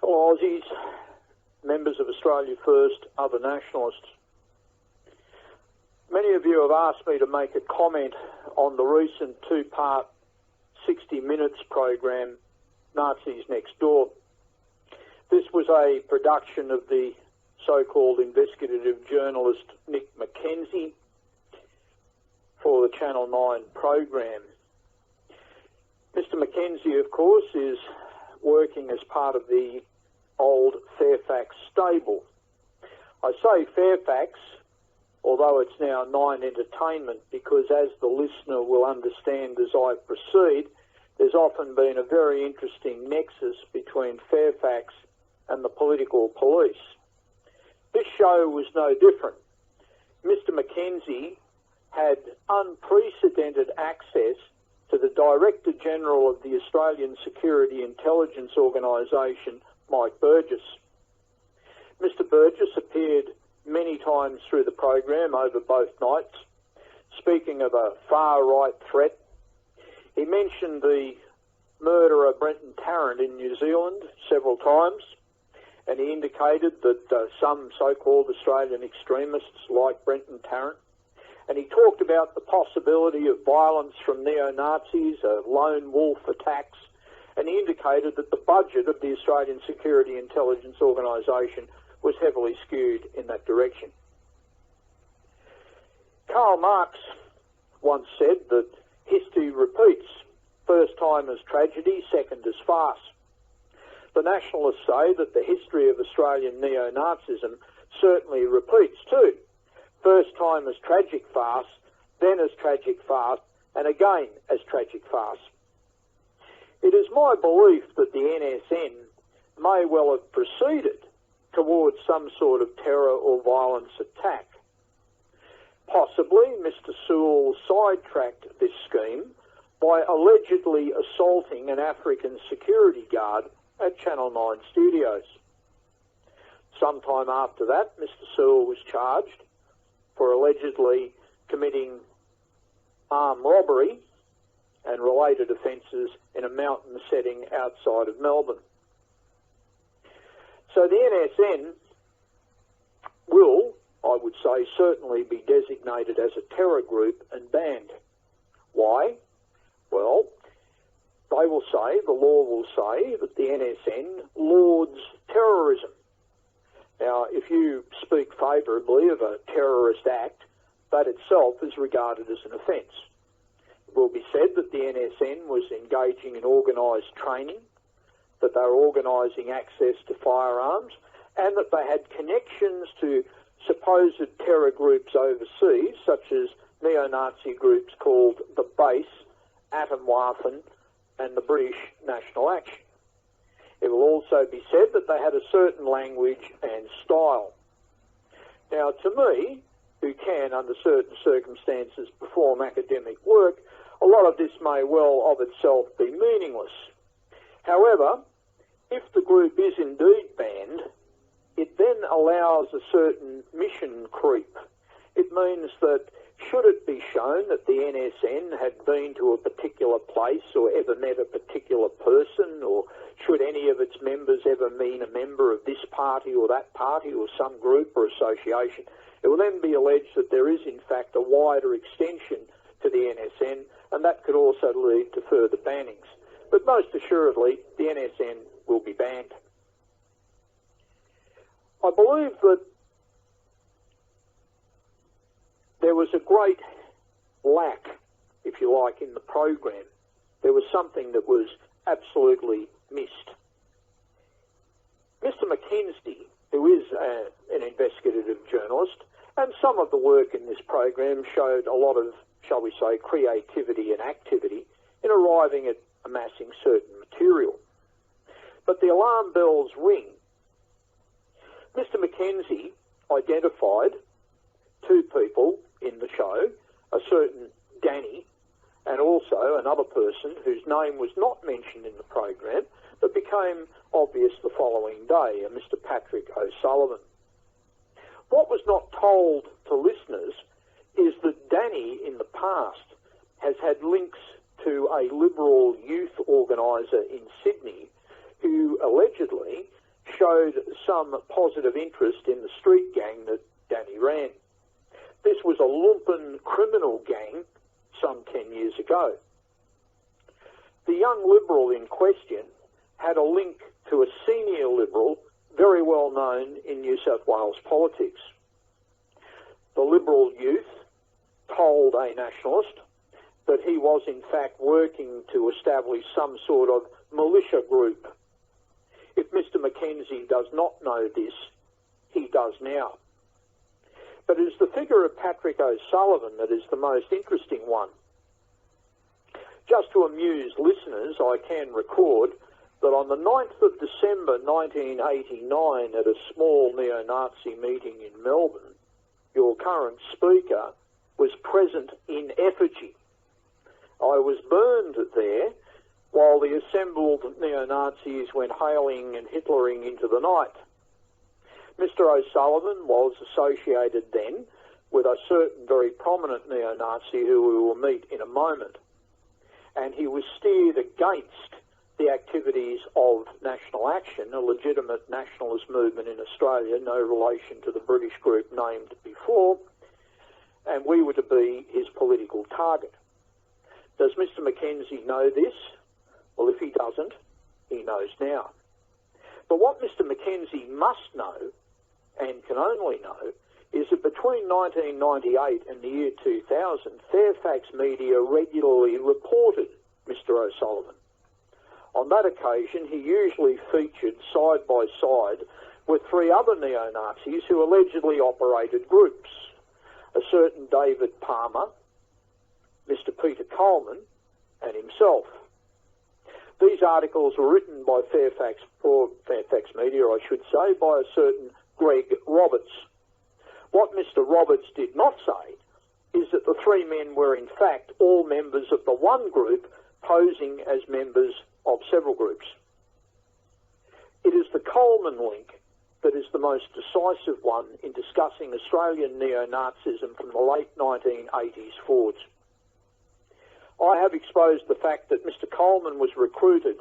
Hello Aussies, members of Australia First, other nationalists. Many of you have asked me to make a comment on the recent two-part 60 Minutes program, Nazis Next Door. This was a production of the so-called investigative journalist Nick Mackenzie for the Channel 9 program. Mr Mackenzie, of course, is working as part of the old Fairfax stable. I say Fairfax, although it's now Nine Entertainment, because as the listener will understand as I proceed, there's often been a very interesting nexus between Fairfax and the political police. This show was no different. Mr Mackenzie had unprecedented access to the Director General of the Australian Security Intelligence Organisation, Mike Burgess. Mr Burgess appeared many times through the program over both nights, speaking of a far-right threat. He mentioned the murderer Brenton Tarrant in New Zealand several times, and he indicated that some so-called Australian extremists like Brenton Tarrant. And he talked about the possibility of violence from neo-Nazis, lone wolf attacks, and he indicated that the budget of the Australian Security Intelligence Organisation was heavily skewed in that direction. Karl Marx once said that history repeats, first time as tragedy, second as farce. The nationalists say that the history of Australian neo-Nazism certainly repeats too. First time as tragic farce, then as tragic farce, and again as tragic farce. It is my belief that the NSN may well have proceeded towards some sort of terror or violence attack. Possibly Mr Sewell sidetracked this scheme by allegedly assaulting an African security guard at Channel 9 studios. Sometime after that, Mr Sewell was charged for allegedly committing armed robbery and related offences in a mountain setting outside of Melbourne. So the NSN will, I would say, certainly be designated as a terror group and banned. Why? Well, they will say, the law will say, that the NSN lauds terrorism. Now, if you speak favourably of a terrorist act, that itself is regarded as an offence. It will be said that the NSN was engaging in organised training, that they were organising access to firearms, and that they had connections to supposed terror groups overseas, such as neo-Nazi groups called the Base, Atomwaffen, and the British National Action. It will also be said that they had a certain language and style. Now, to me, who can, under certain circumstances, perform academic work, a lot of this may well of itself be meaningless. However, if the group is indeed banned, it then allows a certain mission creep. It means that should it be shown that the NSN had been to a particular place or ever met a particular person, or should any of its members ever meet a member of this party or that party or some group or association, it will then be alleged that there is in fact a wider extension to the NSN, and that could also lead to further bannings. But most assuredly, the NSN will be banned. I believe that there was a great lack, if you like, in the program. There was something that was absolutely missed. Mr Mackenzie, who is an investigative journalist, and some of the work in this program showed a lot of, shall we say, creativity and activity in arriving at amassing certain material. But the alarm bells ring. Mr Mackenzie identified two people in the show, a certain Danny and also another person whose name was not mentioned in the program but became obvious the following day, a Mr Patrick O'Sullivan. What was not told to listeners is that Danny in the past has had links to a Liberal youth organiser in Sydney who allegedly showed some positive interest in the street gang that Danny ran. This was a lumpen criminal gang some 10 years ago. The young Liberal in question had a link to a senior Liberal very well known in New South Wales politics. The Liberal youth told a nationalist that he was in fact working to establish some sort of militia group. If Mr Mackenzie does not know this, he does now. But it is the figure of Patrick O'Sullivan that is the most interesting one. Just to amuse listeners, I can record that on the 9th of December 1989 at a small neo-Nazi meeting in Melbourne, your current speaker was present in effigy. I was burned there while the assembled neo-Nazis went hailing and Hitlering into the night. Mr O'Sullivan was associated then with a certain very prominent neo-Nazi who we will meet in a moment, and he was steered against the activities of National Action, a legitimate nationalist movement in Australia, no relation to the British group named before, and we were to be his political target. Does Mr Mackenzie know this? Well, if he doesn't, he knows now. But what Mr Mackenzie must know, and can only know, is that between 1998 and the year 2000, Fairfax media regularly reported Mr O'Sullivan. On that occasion, he usually featured side by side with three other neo-Nazis who allegedly operated groups: a certain David Palmer, Mr Peter Coleman, and himself. These articles were written by Fairfax media, I should say, by a certain Greg Roberts. What Mr Roberts did not say is that the three men were in fact all members of the one group posing as members of several groups. It is the Coleman link that is the most decisive one in discussing Australian neo-Nazism from the late 1980s forwards. I have exposed the fact that Mr Coleman was recruited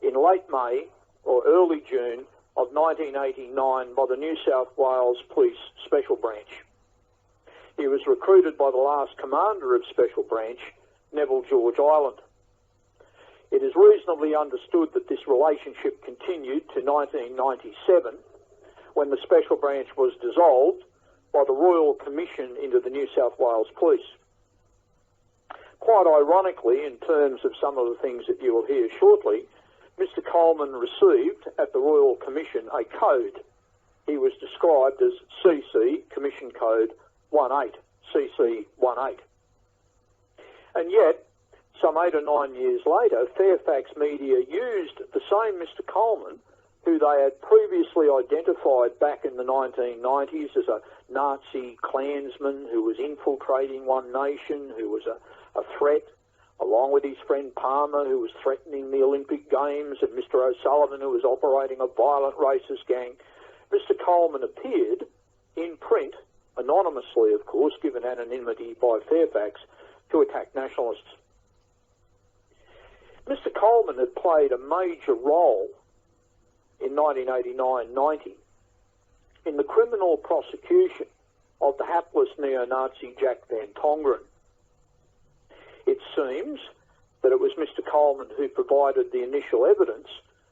in late May or early June of 1989 by the New South Wales Police Special Branch. He was recruited by the last commander of Special Branch, Neville George Ireland. It is reasonably understood that this relationship continued to 1997, when the Special Branch was dissolved by the Royal Commission into the New South Wales Police. Quite ironically, in terms of some of the things that you will hear shortly, Mr Coleman received at the Royal Commission a code. He was described as CC, Commission Code 18, CC 18. And yet, some 8 or 9 years later, Fairfax media used the same Mr Coleman, who they had previously identified back in the 1990s as a Nazi Klansman who was infiltrating One Nation, who was a threat, along with his friend Palmer, who was threatening the Olympic Games, and Mr O'Sullivan, who was operating a violent racist gang. Mr Coleman appeared in print, anonymously of course, given anonymity by Fairfax, to attack nationalists. Mr Coleman had played a major role in 1989-90 in the criminal prosecution of the hapless neo-Nazi Jack Van Tongeren. It seems that it was Mr Coleman who provided the initial evidence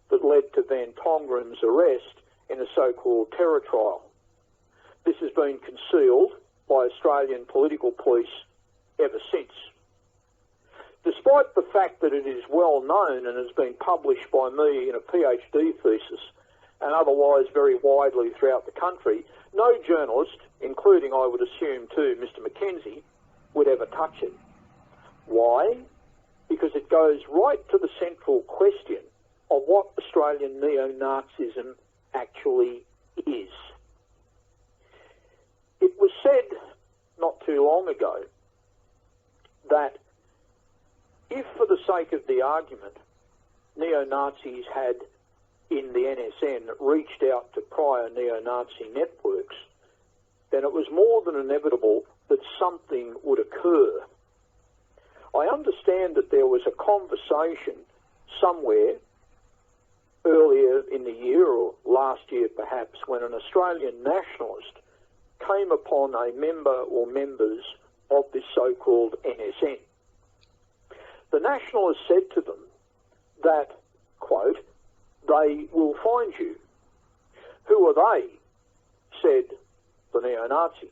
that led to Van Tongeren's arrest in a so-called terror trial. This has been concealed by Australian political police ever since. Despite the fact that it is well known and has been published by me in a PhD thesis and otherwise very widely throughout the country, no journalist, including I would assume too Mr Mackenzie, would ever touch it. Why? Because it goes right to the central question of what Australian neo-Nazism actually is. It was said not too long ago that if, for the sake of the argument, neo-Nazis had, in the NSN, reached out to prior neo-Nazi networks, then it was more than inevitable that something would occur. I understand that there was a conversation somewhere earlier in the year, or last year perhaps, when an Australian nationalist came upon a member or members of this so-called NSN. The nationalist said to them that, quote, "They will find you." Who are they? Said the neo-Nazi.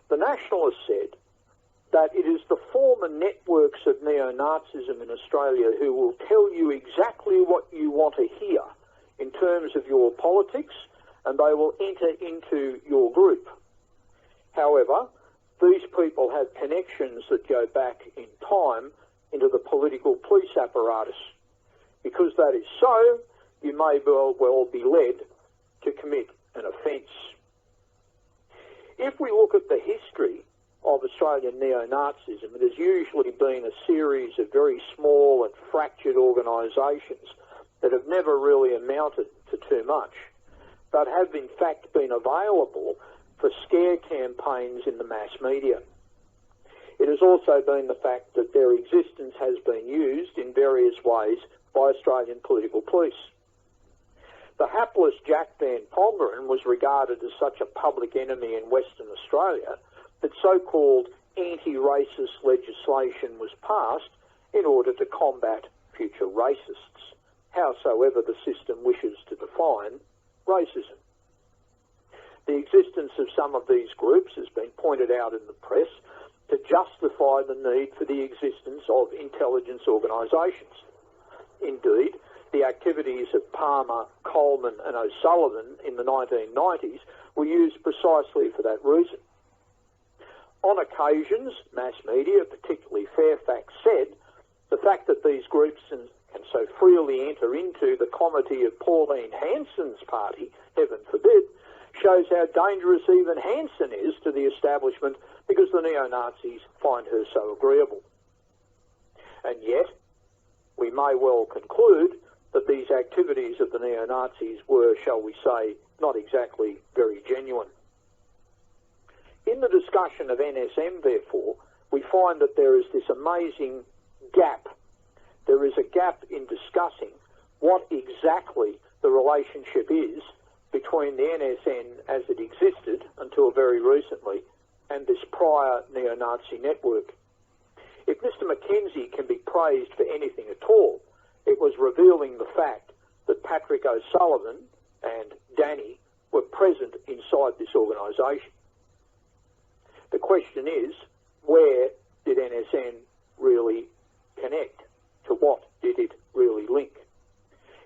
The nationalist said that it is the former networks of neo-Nazism in Australia who will tell you exactly what you want to hear in terms of your politics, and they will enter into your group. However, these people have connections that go back in time into the political police apparatus. Because that is so, you may well be led to commit an offence. If we look at the history of Australian neo-Nazism, it has usually been a series of very small and fractured organisations that have never really amounted to too much, but have in fact been available for scare campaigns in the mass media. It has also been the fact that their existence has been used in various ways by Australian political police. The hapless Jack Van Pongeren was regarded as such a public enemy in Western Australia that so-called anti-racist legislation was passed in order to combat future racists, howsoever the system wishes to define racism. The existence of some of these groups has been pointed out in the press to justify the need for the existence of intelligence organisations. Indeed, the activities of Palmer, Coleman and O'Sullivan in the 1990s were used precisely for that reason. On occasions, mass media, particularly Fairfax, said the fact that these groups can so freely enter into the comity of Pauline Hanson's party, heaven forbid, shows how dangerous even Hanson is to the establishment because the neo-Nazis find her so agreeable. And yet, we may well conclude that these activities of the neo-Nazis were, shall we say, not exactly very genuine. In the discussion of NSM, therefore, we find that there is this amazing gap. There is a gap in discussing what exactly the relationship is between the NSN as it existed until very recently and this prior neo-Nazi network. If Mr. Mackenzie can be praised for anything at all, it was revealing the fact that Patrick O'Sullivan and Danny were present inside this organisation. The question is, where did NSN really connect? To what did it really link?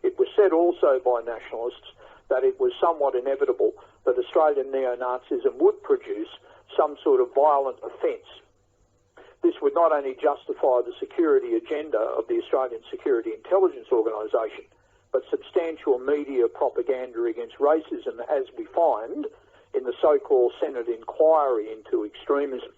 It was said also by nationalists that it was somewhat inevitable that Australian neo-Nazism would produce some sort of violent offence. This would not only justify the security agenda of the Australian Security Intelligence Organisation, but substantial media propaganda against racism, as we find in the so-called Senate inquiry into extremism.